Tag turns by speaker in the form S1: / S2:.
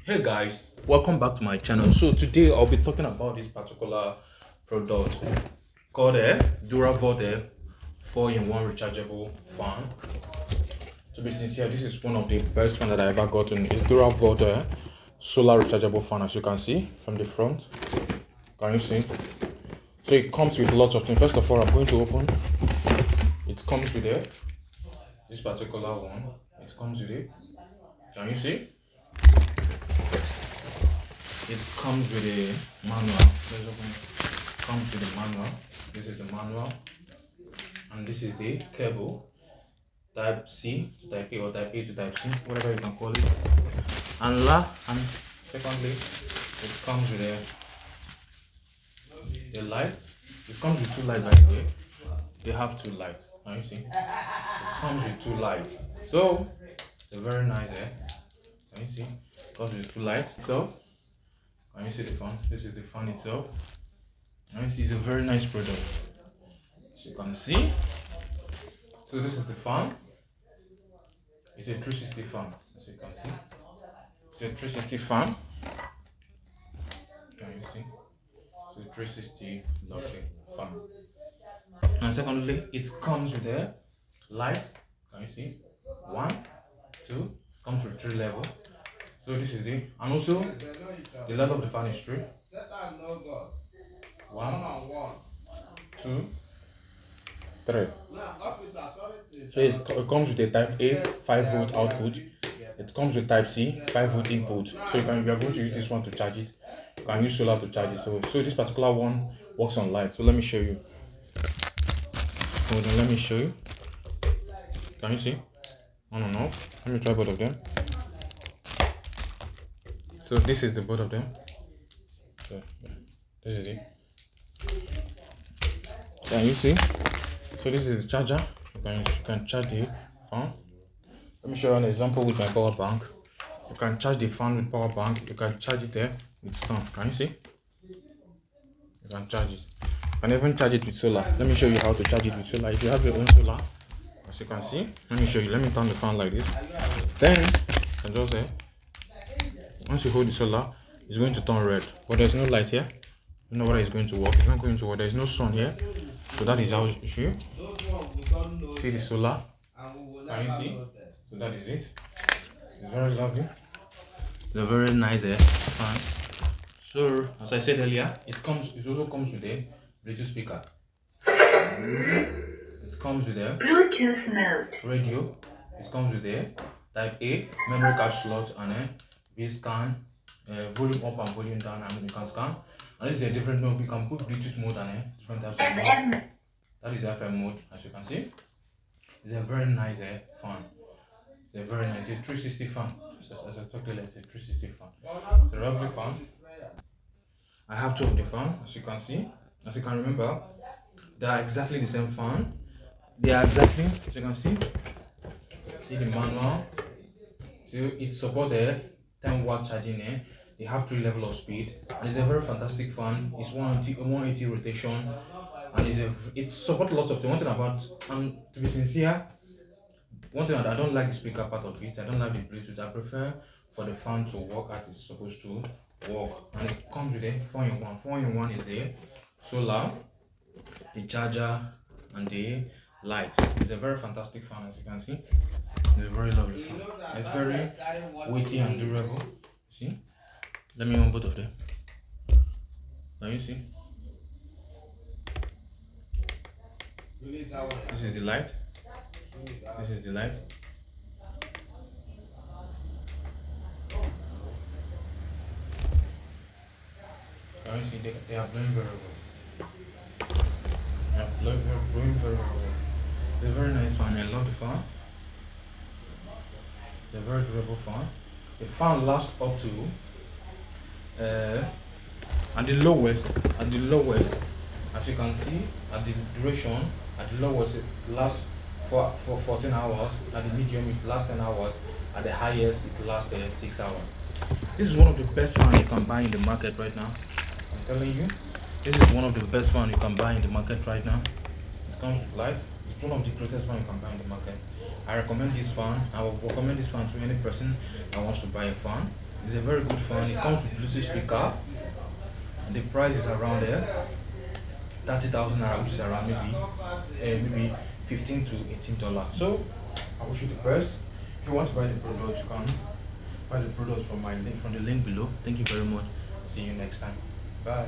S1: Hey guys, welcome back to my channel. So today I'll be talking about this particular product called Duravolt 4-in-1 rechargeable fan. To be sincere, this is one of the best fan that I ever gotten. It's Duravolt Solar Rechargeable Fan, as you can see from the front. Can you see? So it comes with lots of things. First of all, I'm going to open. It comes with this particular one. It comes with it. Can you see? It comes with a manual. Let's open it. Comes with a manual. This is the manual, and this is the cable, type C to type A or type A to type C, whatever you can call it. And secondly, it comes with the light. It comes with two lights, by the way. They have two lights. Can you see? It comes with two lights. So it's very nice. Can you see? It comes with two lights. So can you see the fan? This is the fan itself. And you see, it's a very nice product, as you can see. So this is the fan. It's a 360 fan, as you can see. It's a 360 fan. Can you see? It's a 360 lovely fan. And secondly, it comes with a light. Can you see? 1, 2. It comes with 3 levels. So this is it. And also, the level of the fan is 3. 1, 2, 3. So it comes with a type A 5-volt output. It comes with type C 5-volt input. So we are going to use this one to charge it. You can use solar to charge it. So this particular one works on light. So let me show you. Hold on, let me show you. Can you see? On and off. Let me try both of them. So this is the both of them. So this is it. Can you see? So this is the charger. You can charge the fan. Let me show you an example with my power bank. You can charge the fan with power bank. You can charge it there with sun. Can you see? You can charge it. You can even charge it with solar. Let me show you how to charge it with solar. If you have your own solar, as you can see, let me show you. Let me turn the fan like this. Then you can just there. Once you hold the solar, it's going to turn red. But there's no light here. You know whether it's going to work. It's not going to work. There's no sun here. So that is how you see the solar. Can you see? So that is it. It's very lovely. It's a very nice fan. So as I said earlier, it also comes with a Bluetooth speaker. It comes with a Bluetooth mode radio. It comes with a type A memory card slot and a V scan, volume up and volume down, and you can scan. And this is a different mode. You can put Bluetooth mode and different types of mode. That is FM mode, as you can see. It's a very nice fan. It's a very nice. It's 360 fan. As I talked earlier, it's a 360 fan. It's a lovely fan. I have 2 of the fan, as you can see. As you can remember, they are exactly the same fan. They are exactly, as you can see. See the manual. So it supports 10-watt charging. They have 3 levels of speed, and it's a very fantastic fan. It's 180 rotation, and it supports lots of things. One thing about, to be sincere, one thing I don't like the speaker part of it. I don't like the Bluetooth. I prefer for the fan to work as it's supposed to work. And it comes with a 4-in-1. 4-in-1 is the solar, the charger, and the light. It's a very fantastic fan, as you can see. It's a very lovely fan. It's very weighty and durable. See? Let me on both of them. Can you see? This is the light. This is the light. Can you see? They are blowing very well. They are blowing very well. It's a very nice fan. I love the fan. It's a very durable fan. The fan lasts up to at the lowest, as you can see, at the duration, at the lowest it lasts for 14 hours, at the medium it lasts 10 hours, at the highest it lasts 6 hours. This is one of the best fans you can buy in the market right now. I'm telling you, this is one of the best fans you can buy in the market right now. It comes with light. It's one of the greatest fans you can buy in the market. I recommend this fan. I will recommend this fan to any person that wants to buy a fan. It's a very good fan. It comes with Bluetooth speaker. The price is around there 30,000 naira, which is around maybe 15 to $18. So I wish you the best. If you want to buy the product, you can buy the product from the link below. Thank you very much. See you next time. Bye.